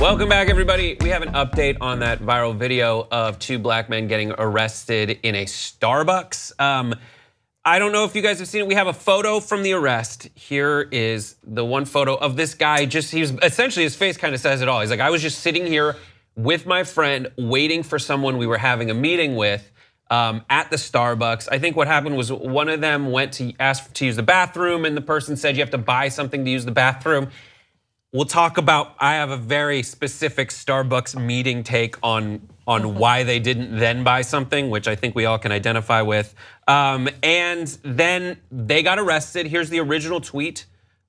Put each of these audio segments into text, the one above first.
Welcome back, everybody. We have an update on that viral video of two black men getting arrested in a Starbucks. I don't know if you guys have seen it. We have a photo from the arrest. Here is the one photo of this guy. He's essentially, his face kind of says it all. He's like, I was just sitting here with my friend waiting for someone we were having a meeting with at the Starbucks. I think what happened was one of them went to ask to use the bathroom and the person said you have to buy something to use the bathroom. We'll talk about, I have a very specific Starbucks meeting take on why they didn't then buy something, which I think we all can identify with. And then they got arrested. Here's the original tweet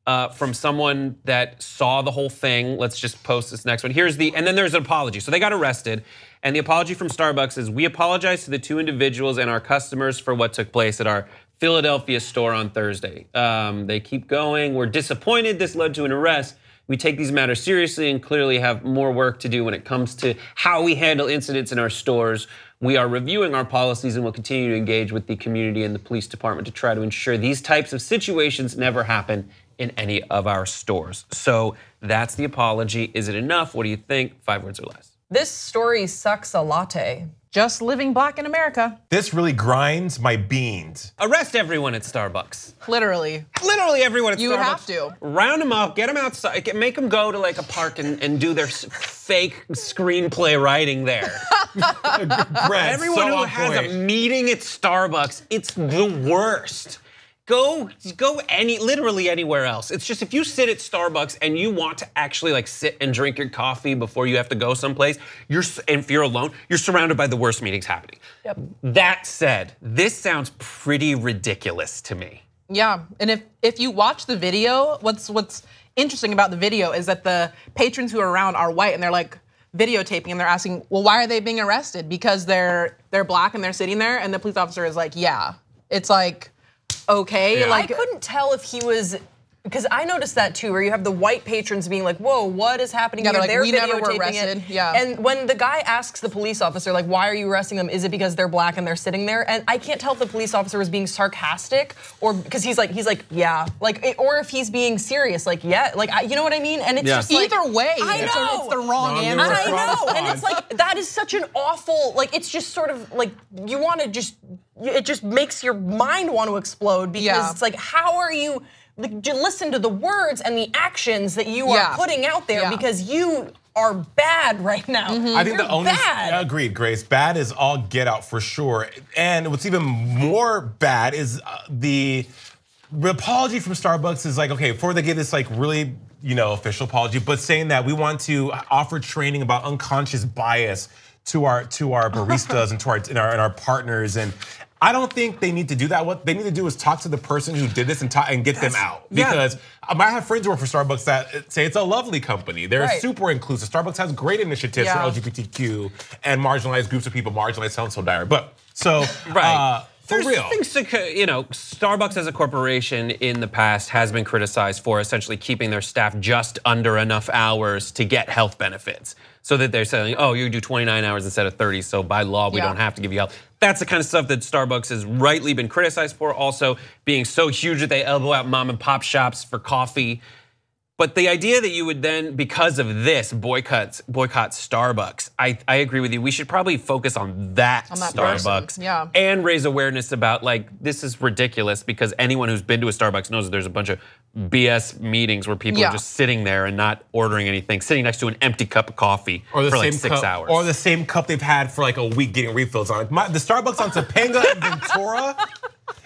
from someone that saw the whole thing. Let's just post this next one. And then there's an apology. So they got arrested, and the apology from Starbucks is, we apologize to the two individuals and our customers for what took place at our Philadelphia store on Thursday. They keep going. We're disappointed this led to an arrest. We take these matters seriously and clearly have more work to do when it comes to how we handle incidents in our stores. We are reviewing our policies and will continue to engage with the community and the police department to try to ensure these types of situations never happen in any of our stores. So that's the apology. Is it enough? What do you think? 5 words or less. This story sucks a latte. Just living black in America. This really grinds my beans. Arrest everyone at Starbucks. Literally. Literally everyone at Starbucks. You have to. Round them up, get them outside, make them go to like a park and do their fake screenplay writing there. Everyone who has a meeting at Starbucks, it's the worst. Go literally anywhere else. It's just, if you sit at Starbucks and you want to actually like sit and drink your coffee before you have to go someplace, and if you're alone, you're surrounded by the worst meetings happening. Yep. That said, this sounds pretty ridiculous to me. Yeah, and if you watch the video, what's interesting about the video is that the patrons who are around are white, and they're like videotaping, and they're asking, well, why are they being arrested? Because they're black and they're sitting there, and the police officer is like, yeah. It's like, okay, yeah. like I couldn't tell if he was, because I noticed that too, where you have the white patrons being like, whoa, what is happening here? Like, they're we never were videotaping arrested. it. Yeah. And when the guy asks the police officer, like, why are you arresting them? Is it because they're black and they're sitting there? And I can't tell if the police officer was being sarcastic or because he's like, yeah, like, or if he's being serious, like, yeah, like, you know what I mean? And it's just like, either way, I know. it's the wrong answer. I know, and it's like, that is such an awful, like, it's just sort of like, you want to just, it just makes your mind want to explode because it's like, how are you, like, listen to the words and the actions that you are putting out there because you are bad right now. I think the only, agreed, Grace, bad is all get out for sure. And what's even more bad is the apology from Starbucks is like, okay, before they give this like really, official apology, but saying that we want to offer training about unconscious bias to our baristas and our partners, and I don't think they need to do that. What they need to do is talk to the person who did this and get them out. Because I have friends who work for Starbucks that say it's a lovely company. They're super inclusive. Starbucks has great initiatives for LGBTQ and marginalized groups of people. Marginalized sounds so dire, but so for real. Things to, Starbucks as a corporation in the past has been criticized for essentially keeping their staff just under enough hours to get health benefits. So that they're saying, oh, you do 29 hours instead of 30, so by law we don't have to give you health. That's the kind of stuff that Starbucks has rightly been criticized for, also being so huge that they elbow out mom and pop shops for coffee. But the idea that you would then, because of this, boycott Starbucks, I agree with you. We should probably focus on that Starbucks and raise awareness about, like, this is ridiculous, because anyone who's been to a Starbucks knows that there's a bunch of BS meetings where people are just sitting there and not ordering anything, sitting next to an empty cup of coffee for like 6 hours. Or the same cup they've had for like a week getting refills on it. The Starbucks on Topanga and Ventura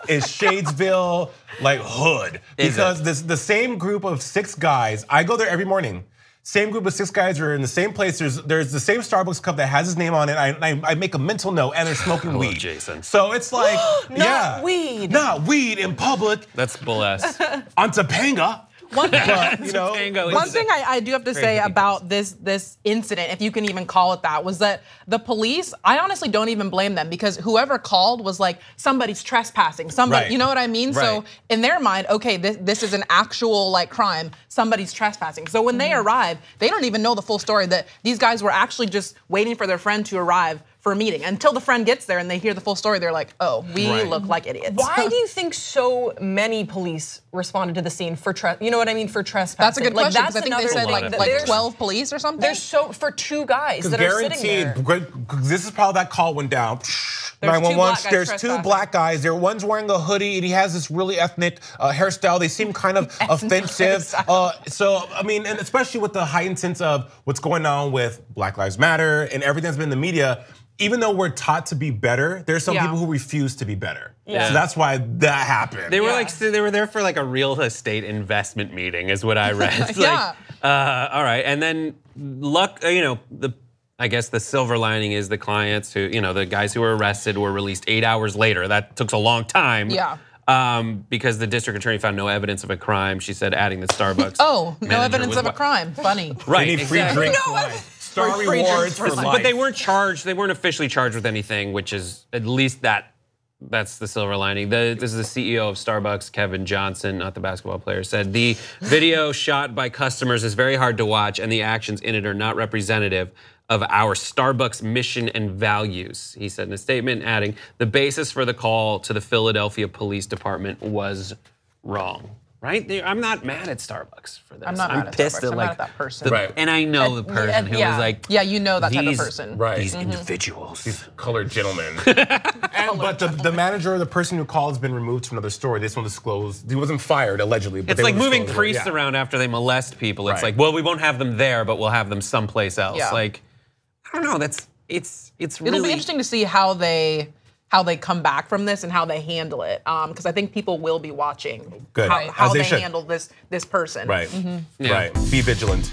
is Shadesville, like, hood. Because the same group of 6 guys, I go there every morning. Same group of 6 guys are in the same place. There's the same Starbucks cup that has his name on it. I make a mental note, and they're smoking weed. Jason. So it's like, not weed. Not weed in public. That's bull ass. On Topanga. One thing I do have to say about this incident, if you can even call it that, was that the police, I honestly don't even blame them, because whoever called was like, somebody's trespassing, somebody, you know what I mean? So in their mind, okay, this is an actual like crime, somebody's trespassing. So when they arrive, they don't even know the full story, that these guys were actually just waiting for their friend to arrive, for a meeting. Until the friend gets there and they hear the full story, they're like, oh, we look like idiots. Why do you think so many police responded to the scene for you know what I mean, for trespassing? That's a good question, because I think they said like 12 police or something. There's for 2 guys that are sitting there. This is probably that call went down. 911. There's 2 black guys. One's wearing a hoodie and he has this really ethnic hairstyle. They seem kind of offensive. So I mean, and especially with the heightened sense of what's going on with Black Lives Matter and everything that's been in the media. Even though we're taught to be better, there's some people who refuse to be better. So that's why that happened. They were they were there for like a real estate investment meeting, is what I read. All right, and then I guess the silver lining is the clients who, the guys who were arrested were released 8 hours later. That took a long time. Because the district attorney found no evidence of a crime. She said, adding that Starbucks. Oh, no evidence of a crime. Funny. Right. They need free drinks for life. Star rewards for life. But they weren't charged. They weren't officially charged with anything, which is at least that's the silver lining. This is the CEO of Starbucks, Kevin Johnson, not the basketball player, said the video shot by customers is very hard to watch, and the actions in it are not representative of our Starbucks mission and values, he said in a statement, adding, the basis for the call to the Philadelphia Police Department was wrong. Right? I'm not mad at Starbucks for this. I'm not mad at pissed Starbucks. I'm mad at that person. And I know the person who was like, yeah, you know that type of person. These individuals. These colored gentlemen. But the manager or the person who called has been removed to another store. They just won't disclose. He wasn't fired, allegedly. But it's like moving priests around after they molest people. It's like, well, we won't have them there, but we'll have them someplace else. Like, I don't know. It's really. It'll be interesting to see how they come back from this and how they handle it, because I think people will be watching how they handle this person. Right. Right. Be vigilant.